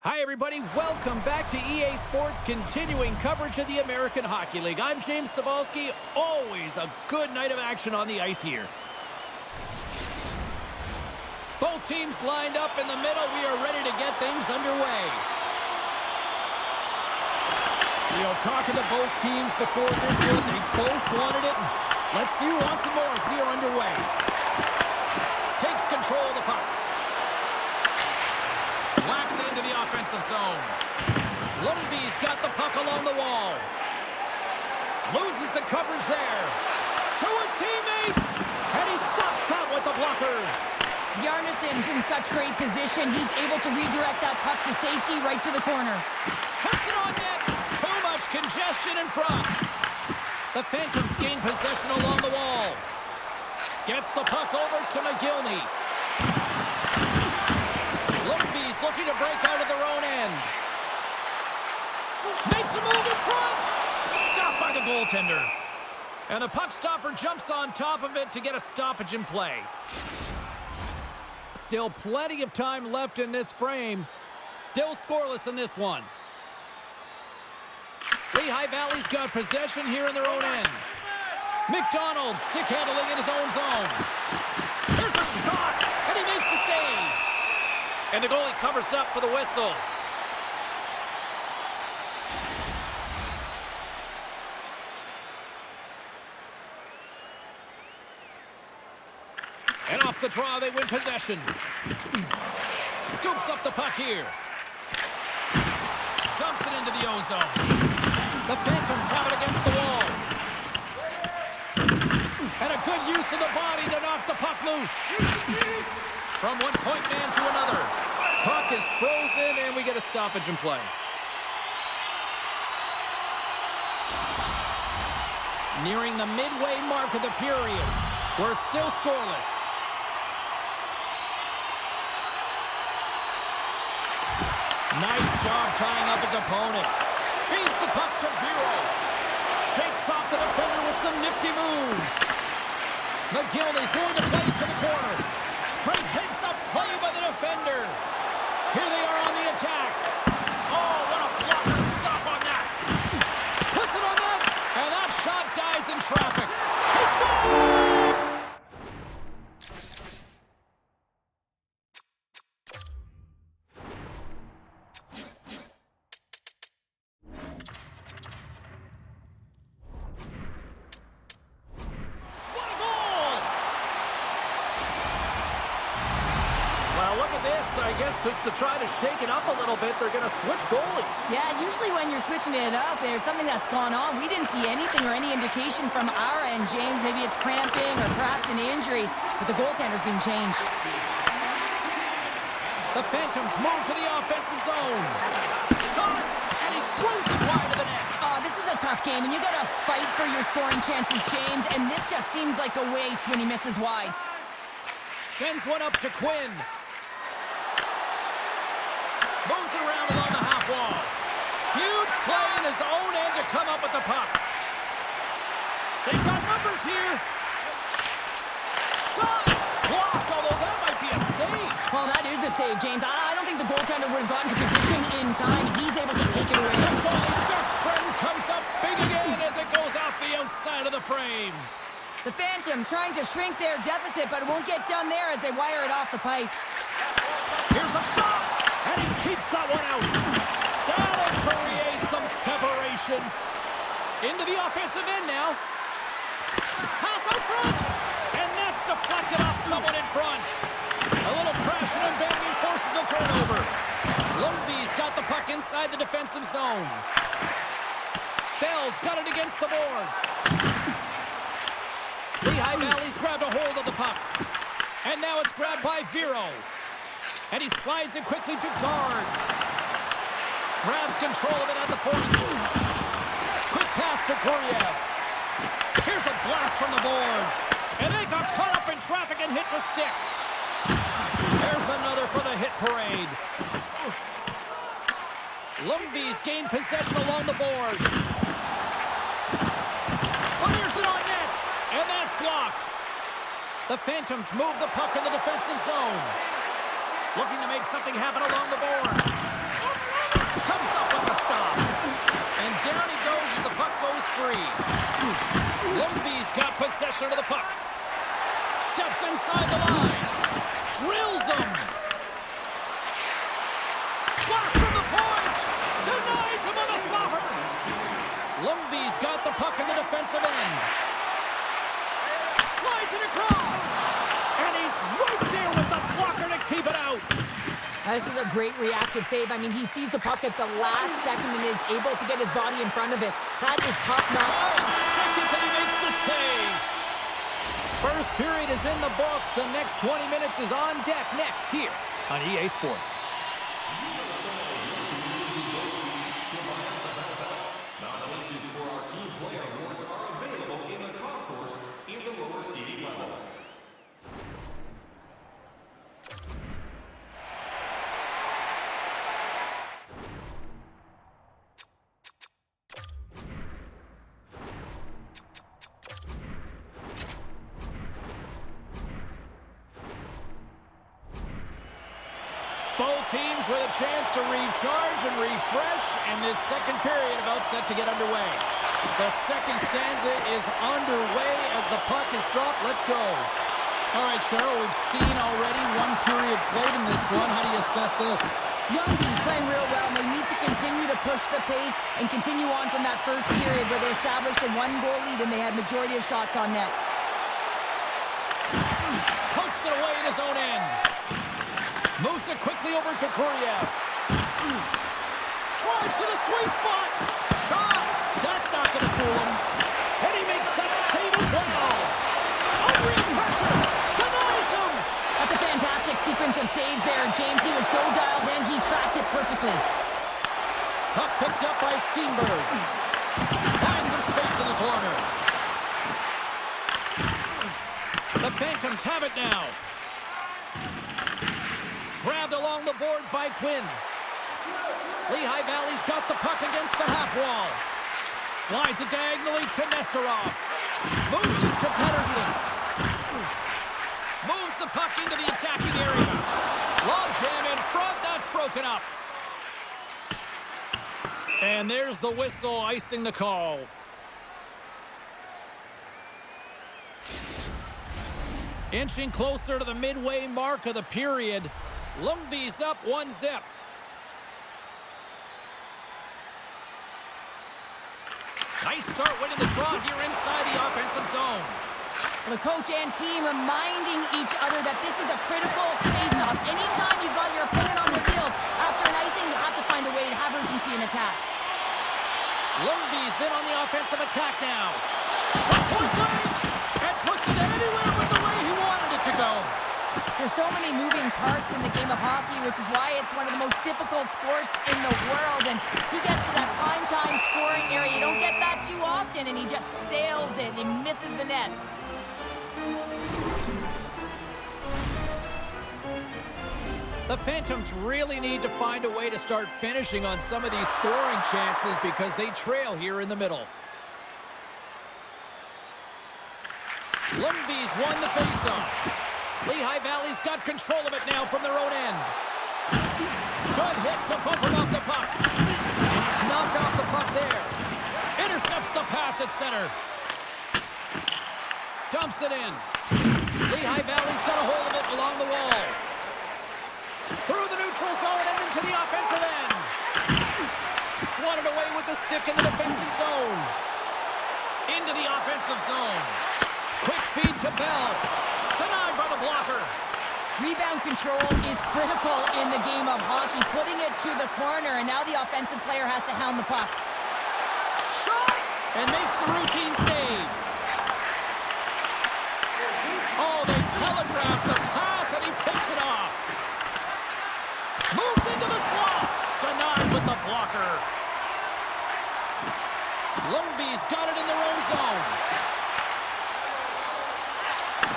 Hi, everybody. Welcome back to EA Sports, continuing coverage of the American Hockey League. I'm James Cebulski. Always a good night of action on the ice here. Both teams lined up in the middle. We are ready to get things underway. Talking to both teams before this one, they both wanted it. Let's see who wants it more as we are underway. Takes control of the puck. Whacks into the offensive zone. Ljungby's got the puck along the wall. Loses the coverage there. To his teammate. And he stops that with the blocker. Bjarnason's in such great position. He's able to redirect that puck to safety right to the corner. Puts it on net. Too much congestion in front. The Phantoms gain possession along the wall. Gets the puck over to McGillney. Ljungby's looking to break out of their own end. Makes a move in front. Stopped by the goaltender. And the puck stopper jumps on top of it to get a stoppage in play. Still plenty of time left in this frame. Still scoreless in this one. Lehigh Valley's got possession here in their own end. McDonald stick handling in his own zone. There's a shot, and he makes the save. And the goalie covers up for the whistle. And off the draw, they win possession. Scoops up the puck here. Dumps it into the O-zone. The Phantoms have it against the wall. And a good use of the body to knock the puck loose. From one point man to another. Puck is frozen, and we get a stoppage in play. Nearing the midway mark of the period. We're still scoreless. Nice job tying up his opponent. Feeds the puck to Vero. Shakes off the defender with some nifty moves. McGillney's going to play to the corner. Great heads-up play by the defender. Here they are on the attack. Oh, what a blocker stop on that. Puts it on net, and that shot dies in traffic. He scores! I guess just to try to shake it up a little bit, they're going to switch goalies. Yeah, usually when you're switching it up, there's something that's gone on. We didn't see anything or any indication from our end, James. Maybe it's cramping or perhaps an injury, but the goaltender's being changed. The Phantoms move to the offensive zone. Shot, and he throws it wide of the net. Oh, this is a tough game, and you got to fight for your scoring chances, James, and this just seems like a waste when he misses wide. Sends one up to Quinn. Moves it around along the half wall. Huge play in his own end to come up with the puck. They've got numbers here. Shot! Blocked, although that might be a save. Well, that is a save, James. I don't think the goaltender would have gotten to position in time. He's able to take it away. The goalie's best friend comes up big again as it goes off the outside of the frame. The Phantoms trying to shrink their deficit, but it won't get done there as they wire it off the pipe. Here's a shot! And he keeps that one out. That'll create some separation. Into the offensive end now. Pass out front. And that's deflected off someone in front. A little crashing and banging forces the turnover. Ljungby's got the puck inside the defensive zone. Bell's got it against the boards. Lehigh Valley's grabbed a hold of the puck. And now it's grabbed by Vero. And he slides it quickly to guard. Grabs control of it at the point. Quick pass to Koryev. Here's a blast from the boards. And they got caught up in traffic and hits a stick. There's another for the hit parade. Ljungby's gained possession along the boards. Fires it on net. And that's blocked. The Phantoms move the puck in the defensive zone. Looking to make something happen along the boards. puck in the defensive end. Slides it across. And he's right there with the blocker to keep it out. This is a great reactive save. I mean, he sees the puck at the last second and is able to get his body in front of it. That is top-notch. 5 seconds and he makes the save. First period is in the books. The next 20 minutes is on deck next here on EA Sports. Nominations for our Team Play Awards are available in the concourse in the lower seating level. Both teams with a chance to recharge and refresh, and this second period about set to get underway. The second stanza is underway as the puck is dropped. Let's go. All right, Cheryl, we've seen already one period played in this one. How do you assess this? Ljungby's playing real well, and they need to continue to push the pace and continue on from that first period where they established a one-goal lead and they had majority of shots on net. Pokes it away in his own end. Moves it quickly over to Kuryev. Drives to the sweet spot. Shot. That's not going to fool him. And he makes that save as well. Unreal pressure. Denies him. That's a fantastic sequence of saves there, James. He was so dialed in, he tracked it perfectly. Puck picked up by Steenberg. Finds some space in the corner. The Phantoms have it now. Grabbed along the boards by Quinn. Lehigh Valley's got the puck against the half wall. Slides it diagonally to Nesterov. Moves it to Pedersen. Moves the puck into the attacking area. Long jam in front. That's broken up. And there's the whistle icing the call. Inching closer to the midway mark of the period. Ljungby's up 1-0. Nice start winning the draw here inside the offensive zone. The coach and team reminding each other that this is a critical face-off. Anytime you've got your opponent on their heels, after an icing, you have to find a way to have urgency in attack. Ljungby's in on the offensive attack now. The point blank! And puts it anywhere but the way he wanted it to go. There's so many moving parts in the game of hockey, which is why it's one of the most difficult sports in the world. And he gets to that prime-time scoring area. You don't get that too often, and he just sails it and misses the net. The Phantoms really need to find a way to start finishing on some of these scoring chances because they trail here in the middle. Ljungby's won the faceoff. Lehigh Valley's got control of it now from their own end. Good hit to bump him off the puck. And he's knocked off the puck there. Intercepts the pass at center. Dumps it in. Lehigh Valley's got a hold of it along the wall. Through the neutral zone and into the offensive end. Swatted away with the stick in the defensive zone. Into the offensive zone. Quick feed to Bell. Denied by the blocker. Rebound control is critical in the game of hockey. Putting it to the corner, and now the offensive player has to hound the puck. Shot! And makes the routine save. Oh, they telegraphed the pass, and he picks it off. Moves into the slot. Denied with the blocker. Ljungby's got it in their own zone.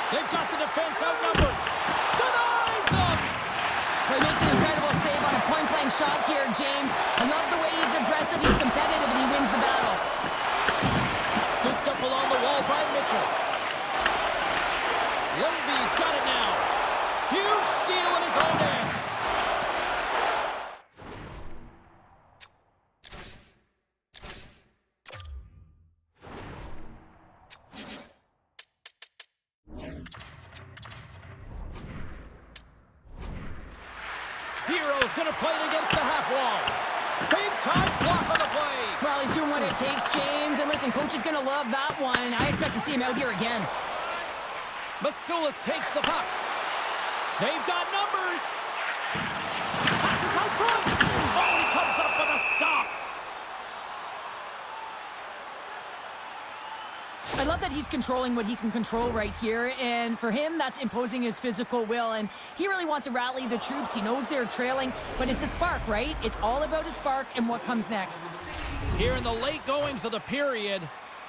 They've got the defense outnumbered. Denies him! He makes an incredible save on a point-blank shot here, James. I love the way he's aggressive, he's competitive, and he wins the battle. Scooped up along the wall by Mitchell. Ljungby's got it now. Huge steal in his own end. Hero's going to play it against the half wall. Big time block on the play. Well, he's doing what it takes, James. And listen, and coach is going to love that one. I expect to see him out here again. Masulis takes the puck. They've got numbers. Passes out front. Oh, he comes up with a stop. I love that he's controlling what he can control right here, and for him, that's imposing his physical will, and he really wants to rally the troops. He knows they're trailing, but it's a spark, right? It's all about a spark and what comes next. Here in the late goings of the period,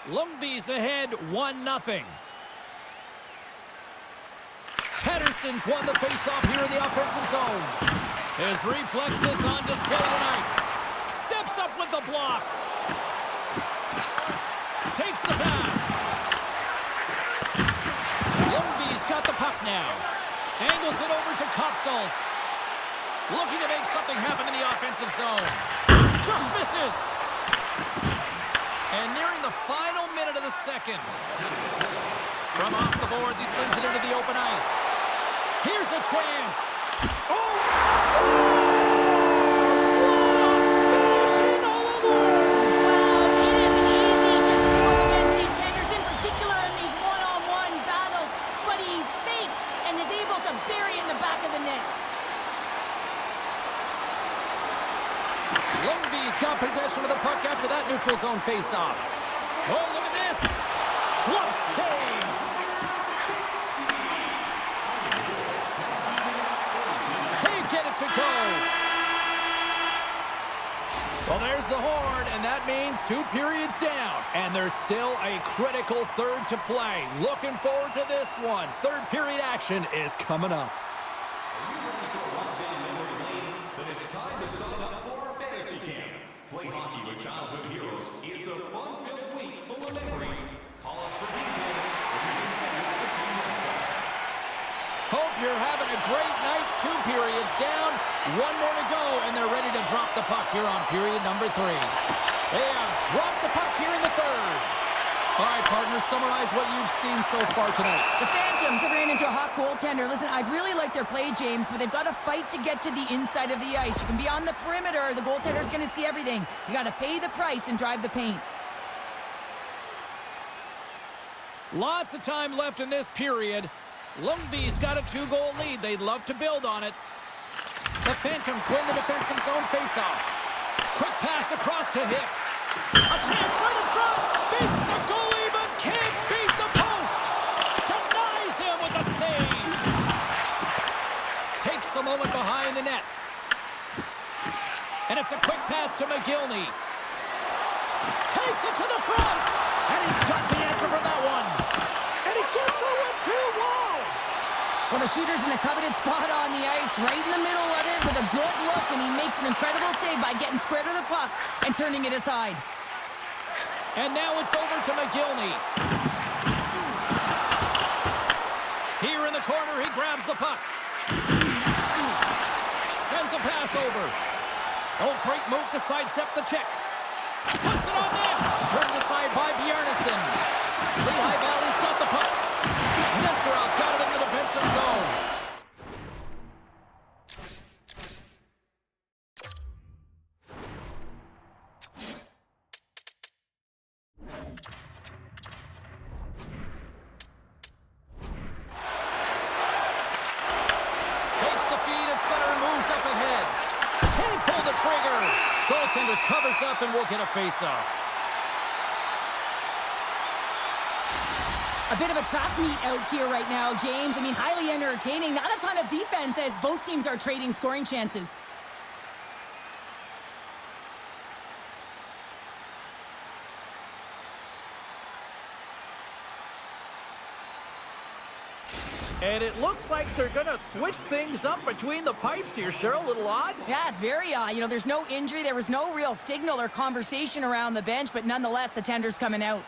Ljungby's ahead 1-0. Pettersson's won the faceoff here in the offensive zone. His reflexes on display tonight. Steps up with the block. Takes the pass. Ljungby's got the puck now. Angles it over to Kopstals. Looking to make something happen in the offensive zone. Just misses. And nearing the final minute of the second. From off the boards, he sends it into the open ice. Here's a chance. Oh, scores! Finishing all alone. Wow, it isn't easy to score against these Tenders, in particular in these one-on-one battles, but he fakes and is able to bury it in the back of the net. Ljungby's got possession of the puck after that neutral zone faceoff. Oh, look at this. Glove save. Can't get it to go. Well, there's the horn, and that means 2 periods down. And there's still a critical third to play. Looking forward to this one. Third period action is coming up. Then it's time to sign up for our fantasy camp. Play hockey with childhood heroes. It's a fun-filled week full of memories. Call us for details. Hope you're having a great night. 2 periods down. 1 more to go, and they're ready to drop the puck here on period number 3. They have dropped the puck here in the third. All right, partners, summarize what you've seen so far tonight. The Phantoms have ran into a hot goaltender. Listen, I really like their play, James, but they've got to fight to get to the inside of the ice. You can be on the perimeter. The goaltender's going to see everything. You got to pay the price and drive the paint. Lots of time left in this period. Ljungby's got a 2-goal lead. They'd love to build on it. The Phantoms win the defensive zone faceoff. Quick pass across to Hicks. A chance right in front. Beats the goalie, but can't beat the post. Denies him with a save. Takes a moment behind the net. And it's a quick pass to McGillney. Takes it to the front. And he's got the answer for that one. And he gets the one too. Wow. Well, the shooter's in a coveted spot on the ice, right in the middle of it with a good look, and he makes an incredible save by getting square to the puck and turning it aside. And now it's over to McGillney. Here in the corner, he grabs the puck. Sends a pass over. Oh, great move to sidestep the check. Puts it on net. Turned aside by Bjarnason. Lehigh Valley's got the puck. Nesterow's got it in the defensive zone. Takes the feed at center and moves up ahead. Can't pull the trigger. Goaltender covers up and will get a face-off. A bit of a trap meet out here right now, James. I mean, highly entertaining. Not a ton of defense as both teams are trading scoring chances. And it looks like they're going to switch things up between the pipes here, Cheryl. A little odd. Yeah, it's very odd. You know, there's no injury. There was no real signal or conversation around the bench, but nonetheless, the tender's coming out.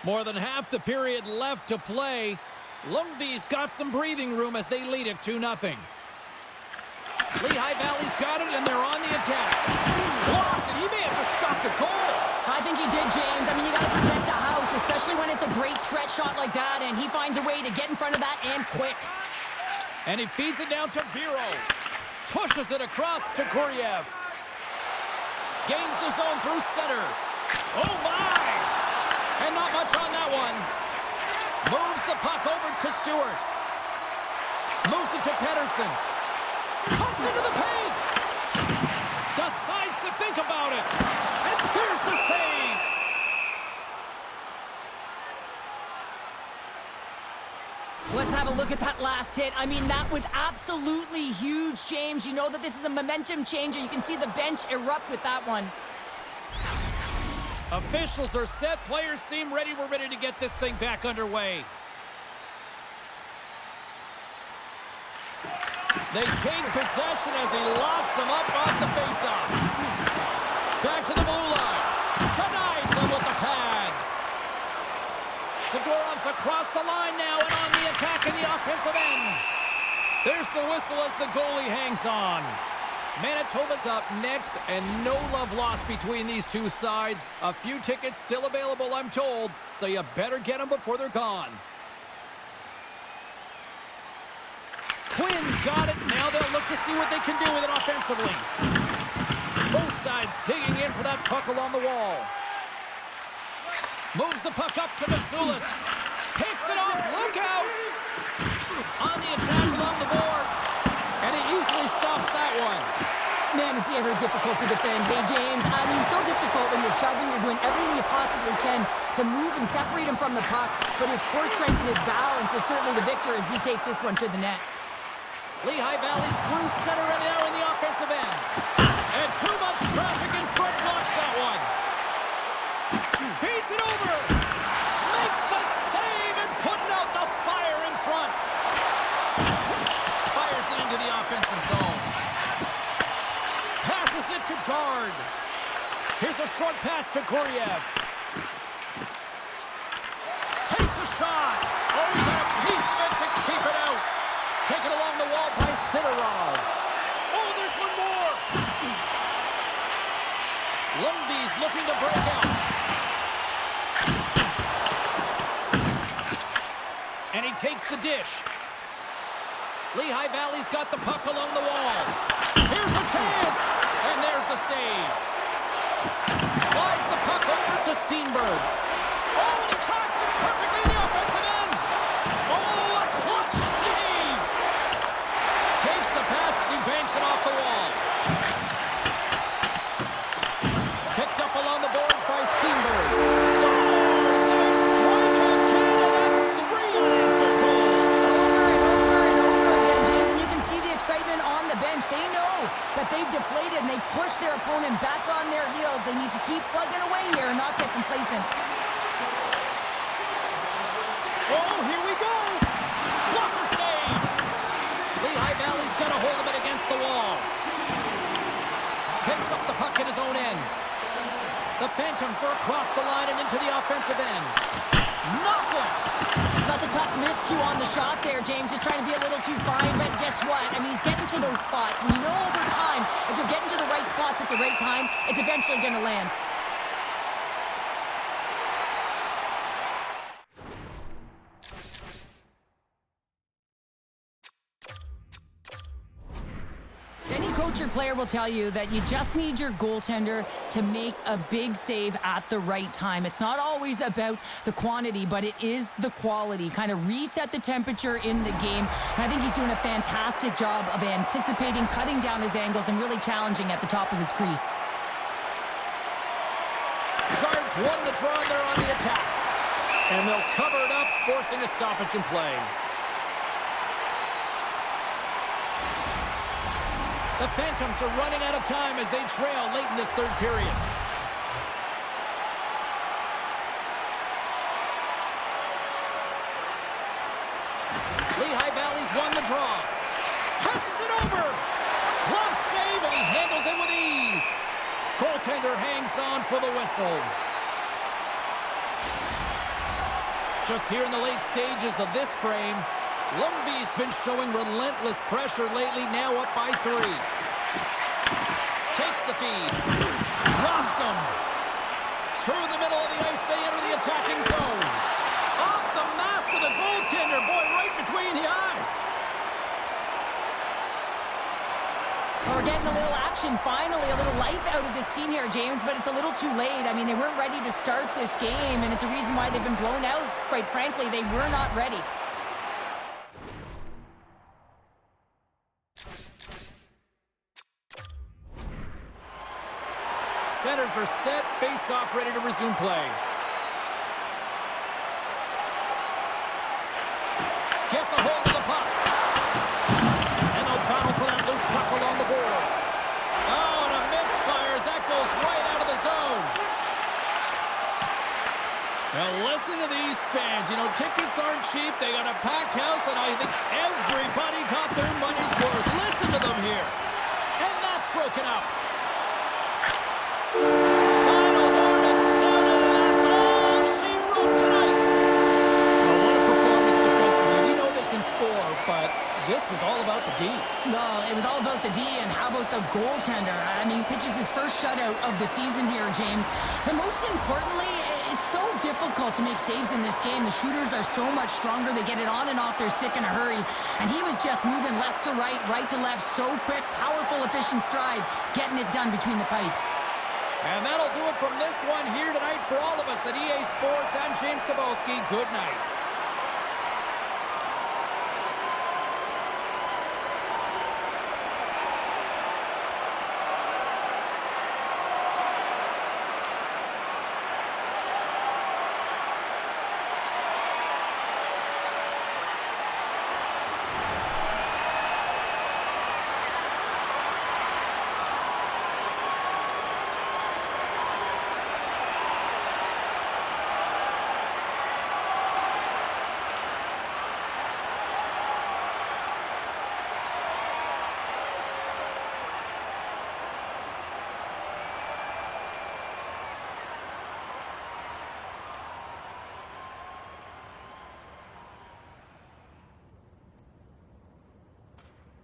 More than half the period left to play. Ljungby's got some breathing room as they lead it 2-0. Lehigh Valley's got it, and they're on the attack. Blocked, and he may have just stopped a goal. I think he did, James. I mean, you got to protect the house, especially when it's a great threat shot like that, and he finds a way to get in front of that and quick. And he feeds it down to Vero. Pushes it across to Kuryev. Gains the zone through center. Oh, my! And not much on that one. Moves the puck over to Stewart. Moves it to Pettersson. Cuts into the paint. Decides to think about it. And there's the save. Let's have a look at that last hit. I mean, that was absolutely huge, James. You know that this is a momentum changer. You can see the bench erupt with that one. Officials are set. Players seem ready. We're ready to get this thing back underway. They take possession as he locks them up off the faceoff. Back to the blue line. Denies him with the pad. Sigorov's across the line now and on the attack in the offensive end. There's the whistle as the goalie hangs on. Manitoba's up next, and no love lost between these two sides. A few tickets still available, I'm told, so you better get them before they're gone. Quinn's got it. Now they'll look to see what they can do with it offensively. Both sides digging in for that puck along the wall. Moves the puck up to Masulis. Picks it off. Look out! On the attack along the boards. And he easily stops that one. Man, is he ever difficult to defend. Hey, James, I mean, so difficult when you're shoving. You're doing everything you possibly can to move and separate him from the puck. But his core strength and his balance is certainly the victor as he takes this one to the net. Lehigh Valley's through center and now in the offensive end. And too much traffic in front blocks that one. Feeds it over. Makes the save and putting out the fire in front. Fires it into the offensive zone. Passes it to guard. Here's a short pass to Guriev. Takes a shot. Oh, he got a piece of it to keep it out. Taken along the wall by Sidorov. Oh, there's one more. Ljungby's looking to break out. And he takes the dish. Lehigh Valley's got the puck along the wall. Here's a chance. And there's the save. Slides the puck over to Steenberg. Oh, and he tracks it perfectly in the offensive end. Oh, a clutch save. Takes the pass, he banks it off the wall. Picked up along the boards by Steenberg. Scores! They strike again, and that's 3 unanswered goals. Over and over and over again, James, and you can see the excitement on the bench. They know that they've deflated and they push their opponent back on their heels. They need to keep plugging away here and not get complacent. Oh, here we go. Blocker save. Lehigh Valley's got a hold of it against the wall. Picks up the puck at his own end. The Phantoms are across the line and into the offensive end. Nothing. That's a tough miscue on the shot there, James. Just trying to be a little too fine, but guess what? I mean, he's getting to those spots, and you know over time, if you're getting to the right spots at the right time, it's eventually going to land. Any coach or player will tell you that you just need your goaltender to make a big save at the right time. It's not always about the quantity, but it is the quality. Kind of reset the temperature in the game. And I think he's doing a fantastic job of anticipating, cutting down his angles, and really challenging at the top of his crease. Guards won the draw there on the attack. And they'll cover it up, forcing a stoppage in play. The Phantoms are running out of time as they trail late in this third period. Lehigh Valley's won the draw. Passes it over. Glove save, and he handles it with ease. Goaltender hangs on for the whistle. Just here in the late stages of this frame, Ljungby's been showing relentless pressure lately, now up by 3. Takes the feed. Rocks him. Through the middle of the ice, they enter the attacking zone. Off the mask of the goaltender. Boy, right between the eyes. We're getting a little action, finally, a little life out of this team here, James, but it's a little too late. I mean, they weren't ready to start this game, and it's a reason why they've been blown out. Quite frankly, they were not ready. Centers are set, face-off ready to resume play. Gets a hold of the puck. And they'll battle for that loose puck along the boards. Oh, and a misfires. That goes right out of the zone. Now listen to these fans. You know, tickets aren't cheap. They got a packed house, and I think everybody got their money's worth. Listen to them here. And that's broken up. Final horn is sounded, and that's all she wrote tonight. Well, what a performance defensively. We know they can score, but this was all about the D. No, it was all about the D, and how about the goaltender? I mean, pitches his first shutout of the season here, James. And most importantly, it's so difficult to make saves in this game. The shooters are so much stronger. They get it on and off their stick in a hurry. And he was just moving left to right to left, so quick, powerful, efficient stride, getting it done between the pipes. And that'll do it from this one here tonight for all of us at EA Sports. I'm James Cebulski. Good night.